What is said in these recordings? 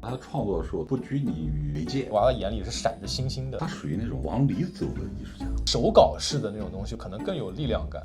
他创作的时候不拘泥于媒介，娃娃眼里是闪着星星的，他属于那种往里走的艺术家，手稿式的那种东西可能更有力量感。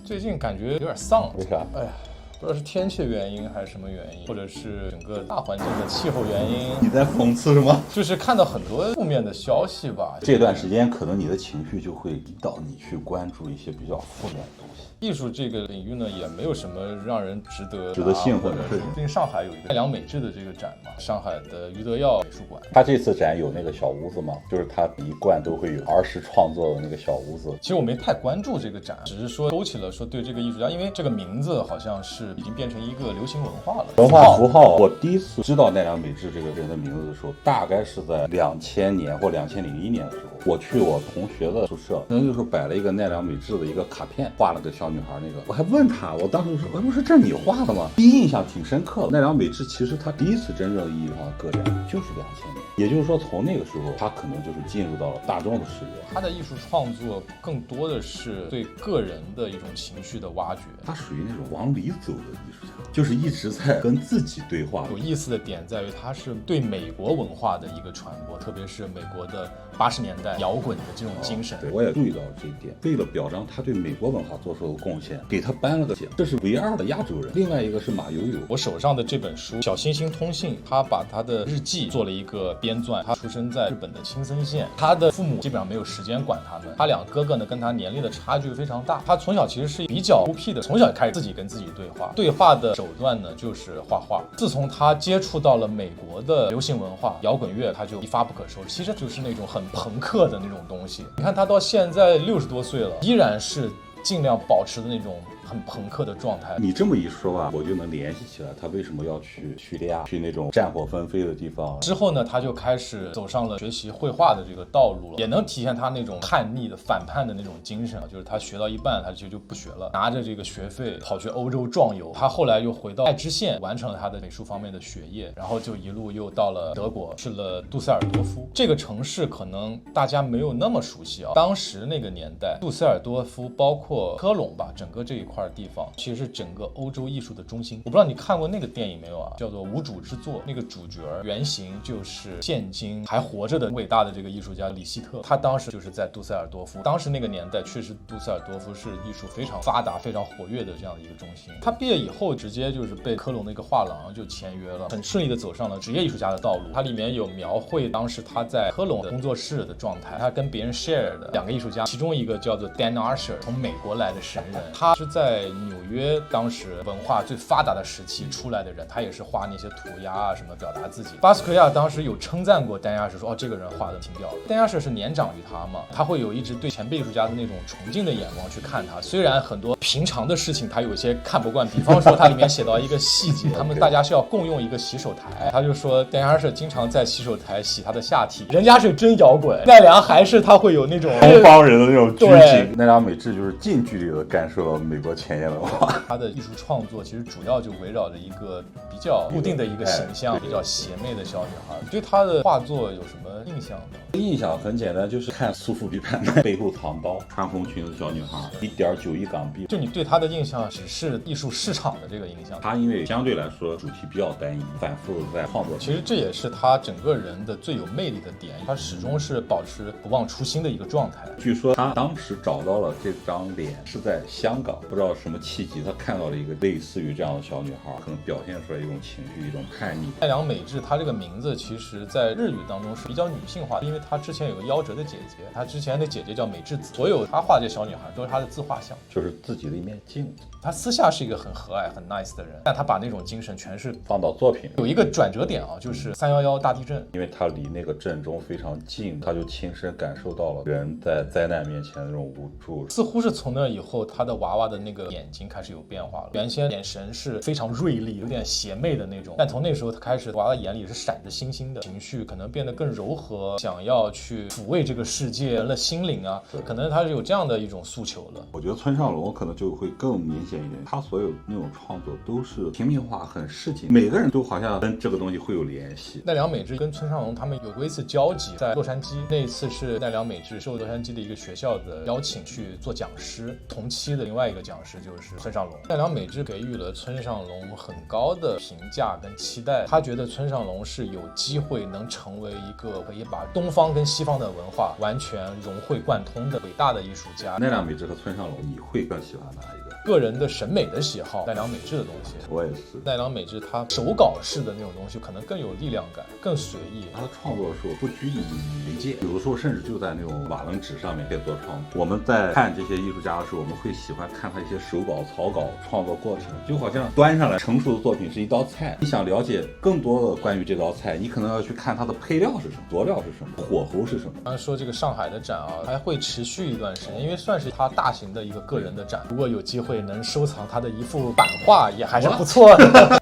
最近感觉有点丧，为啥？哎呀，不知道是天气原因还是什么原因，或者是整个大环境的气候原因。你在讽刺什么？就是看到很多负面的消息吧。这段时间可能你的情绪就会引导你去关注一些比较负面的东西。艺术这个领域呢，也没有什么让人值得兴奋的。最近上海有一个奈良美智的这个展嘛，上海的余德耀美术馆。他这次展有那个小屋子吗？就是他一贯都会有儿时创作的那个小屋子。其实我没太关注这个展，只是说勾起了说对这个艺术家，因为这个名字好像是已经变成一个流行文化了。文化符号。我第一次知道奈良美智这个人的名字的时候，大概是在2000年或2001年的时候。我去我同学的宿舍，那个时候摆了一个奈良美智的一个卡片，画了个小女孩那个，我还问他，我当时说，我说这你画的吗？第一印象挺深刻的。奈良美智其实他第一次真正意义上的个展就是2000年，也就是说从那个时候他可能就是进入到了大众的视野。他的艺术创作更多的是对个人的一种情绪的挖掘，他属于那种往里走的艺术家，就是一直在跟自己对话。有意思的点在于他是对美国文化的一个传播，特别是美国的80年代摇滚的这种精神。对，我也注意到了这一点。为了表彰他对美国文化做出的贡献，给他颁了个奖，这是唯二的亚洲人。另外一个是马友友。我手上的这本书《小星星通信》，他把他的日记做了一个编撰。他出生在日本的青森县，他的父母基本上没有时间管他们。他两个哥哥呢，跟他年龄的差距非常大。他从小其实是比较孤僻的，从小开始自己跟自己对话。对话的手段呢，就是画画。自从他接触到了美国的流行文化、摇滚乐，他就一发不可收拾。其实就是那种很朋克的那种东西。你看他到现在60多岁了，依然是尽量保持的那种很朋克的状态。你这么一说吧，我就能联系起来他为什么要去叙利亚，去那种战火纷飞的地方。之后呢，他就开始走上了学习绘画的这个道路了，也能体现他那种叛逆的反叛的那种精神。就是他学到一半，他就不学了，拿着这个学费跑去欧洲壮游。他后来又回到爱知县，完成了他的美术方面的学业，然后就一路又到了德国，去了杜塞尔多夫。这个城市可能大家没有那么熟悉啊，当时那个年代，杜塞尔多夫包括科隆吧，整个这一块地方其实是整个欧洲艺术的中心。我不知道你看过那个电影没有啊，叫做《无主之作》，那个主角原型就是现今还活着的伟大的这个艺术家里希特，他当时就是在杜塞尔多夫。当时那个年代确实杜塞尔多夫是艺术非常发达、非常活跃的这样的一个中心。他毕业以后直接就是被科隆的一个画廊就签约了，很顺利的走上了职业艺术家的道路。它里面有描绘当时他在科隆的工作室的状态，他跟别人 share 的两个艺术家，其中一个叫做 Dan Asher， 从美国来的神人，他是在纽约当时文化最发达的时期出来的人，他也是画那些涂鸦啊什么表达自己。巴斯奎亚当时有称赞过丹亚士，说哦这个人画的挺屌的。丹亚士是年长于他嘛，他会有一直对前辈艺术家的那种崇敬的眼光去看他。虽然很多平常的事情他有些看不惯，比方说他里面写到一个细节，他们大家是要共用一个洗手台，他就说丹亚士经常在洗手台洗他的下体，人家是真摇滚，奈良还是他会有那种东方人的那种拘谨。奈良美智就是近距离的感受到美国前沿文化。他的艺术创作其实主要就围绕着一个比较固定的一个形象，比较邪魅的小女孩。你对他的画作有什么印象吗？印象很简单，就是看苏富比拍卖背后藏刀，穿红裙子小女孩，1.9亿港币。就你对他的印象只是艺术市场的这个印象。他因为相对来说主题比较单一，反复在创作。其实这也是他整个人的最有魅力的点，他始终是保持不忘初心的一个状态。据说他当时找到了这张脸是在香港，不知道什么契机，他看到了一个类似于这样的小女孩，可能表现出来一种情绪，一种叛逆。奈良美智，她这个名字其实在日语当中是比较女性化的，因为她之前有个夭折的姐姐，她之前的姐姐叫美智子，所有她画这小女孩都是她的自画像，就是自己的一面镜子。她私下是一个很和蔼、很 nice 的人，但她把那种精神全是放到作品。有一个转折点啊，就是311大地震，因为他离那个震中非常近，他就亲身感受到了人在灾难面前的那种无助。似乎是从那以后，他的娃娃的那个眼睛开始有变化了。原先眼神是非常锐利、有点邪魅的那种，但从那时候他开始，娃娃眼里是闪着星星的，情绪可能变得更柔和，想要去抚慰这个世界，人的心灵啊，可能他是有这样的一种诉求了。我觉得村上隆可能就会更明显一点，他所有那种创作都是平民化、很市井，每个人都好像跟这个东西会有联系。奈良美智跟村上隆他们有过一次交集，在洛杉矶，那一次是奈良美智受洛杉矶的一个学校的邀请去做讲师，同期的另外一个讲师就是村上隆。奈良美智给予了村上隆很高的评价跟期待，他觉得村上隆是有机会能成为一个可以把东方跟西方的文化完全融会贯通的伟大的艺术家。奈良美智和村上隆，你会更喜欢哪一个？个人的审美的喜好，奈良美智的东西，我也是。奈良美智他手稿式的那种东西可能更有力量感，更随意。他的创作的时候不拘泥于媒介，有的时候甚至就在那种瓦楞纸上面可以做创作。我们在看这些艺术家的时候，我们会喜欢看他一些手稿、草稿创作过程，就好像端上来成熟的作品是一道菜，你想了解更多的关于这道菜，你可能要去看它的配料是什么，佐料是什么，火候是什么。刚才说这个上海的展啊，还会持续一段时间，因为算是他大型的一个个人的展。如果有机会能收藏他的一幅版画，也还是不错的。